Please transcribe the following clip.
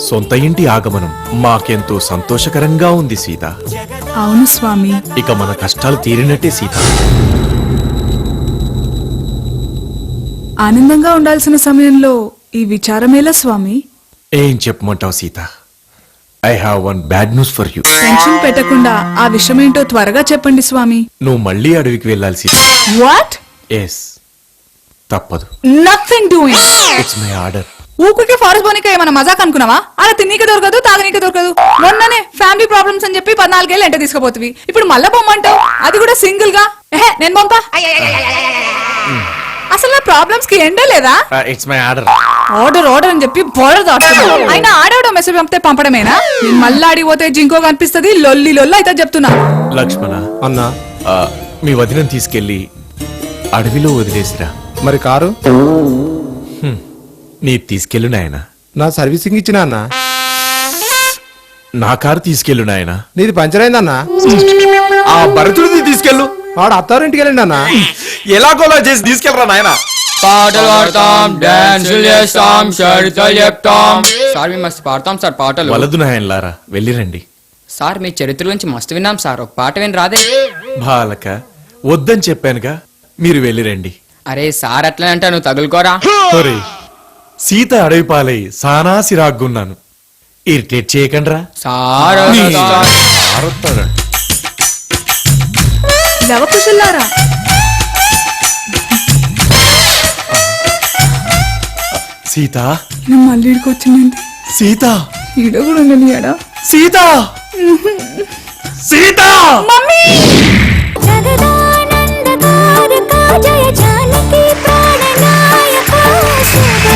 సొంత ఇంటి ఆగమనం మాకెంతో సంతోషకరంగా ఉంది సీత. అవును స్వామి. ఇక మన కష్టాలు తీరినట్టే సీత. ఆనందంగా ఉండాల్సిన సమయంలో ఈ విచారమేలా స్వామి? ఏం చెప్పమంటావు Sita? I have one bad news for you. Tension పెట్టకుండా ఆ విషయమేంటో త్వరగా చెప్పండి స్వామి. నువ్వు మళ్ళీ అడవికి వెళ్ళాలి సీత. వాట్? ఎస్, తప్పదు. Nothing doing. It's my order. ఊరికే ఫారెస్ట్ పోనీక ఏమన్నా మజాక్ అనుకున్నావా? అలా తిన్నీకి దొరకదు, తాగనీకి దొరకదు. మొన్ననే ఫ్యామిలీ ప్రాబ్లమ్స్ అని చెప్పి 14 ఏళ్ళు ఎంట తీసుకుపోతుంది. ఇప్పుడు మళ్ళా బొమ్మంటావు, అది కూడా సింగిల్ గా. నేను పంపా. అసలు నా ప్రాబ్లమ్స్ కి ఎండే లేదా? It's my order. ఆర్డర్ అని చెప్పి బోర్డర్ దాటుతున్నా. అయినా ఆడవడం మెసేజ్ పంపితే పంపడమేనా? నేను మళ్ళీ ఆడిపోతే జింకో కనిపిస్తుంది, లొల్లి అయితే చెప్తున్నా. లక్ష్మణ అన్నా, మీ వదినని తీసుకెళ్లి అడవిలో వదిలేసిరా. మరి కారు నీ తీసుకెళ్ళు నాయనా. నా సర్వీసింగ్ ఇచ్చినా అన్నా. నా కారు తీసుకెళ్ళు నాయనా. నీది పంచర్ అయిందన్నా. ఆ భరతుడిని తీసుకెళ్ళు. వాడు అత్తారింటికి వెళ్ళండి అన్నా. ఎలాగోలా చేసి తీసుకెళ్ళరా నాయనా. పాటలు పాడతాం, డాన్సులు చేస్తాం, చరిత్రలు చెప్తాం. సార్ మేము మస్తు పాడతాం సార్ పాటలు. వలదు నాయనలారా, వెళ్ళిరండి. సార్ మీ చరిత్ర గురించి మస్తు విన్నాం సార్, ఒక పాట విని రాదే? బాలక వద్దని చెప్పానుగా, మీరు వెళ్ళిరండి. అరే సార్ అట్లా అంటే నువ్వు తగులుకోరా. ఒరేయ్, సీత అడవి పాలై సానా సిరాగ్గున్నాను. ఇరిటేట్ చేయకండ్రా. సార్ లవకుశులారా, సీత, నేను మళ్ళీ ఇడికి వచ్చింది. సీత, ఈడ కూడా ఉండనియాడా? సీత, సీత, మమ్మీ. జగదానందకారక జయ జానకి ప్రాణనాయక శుభ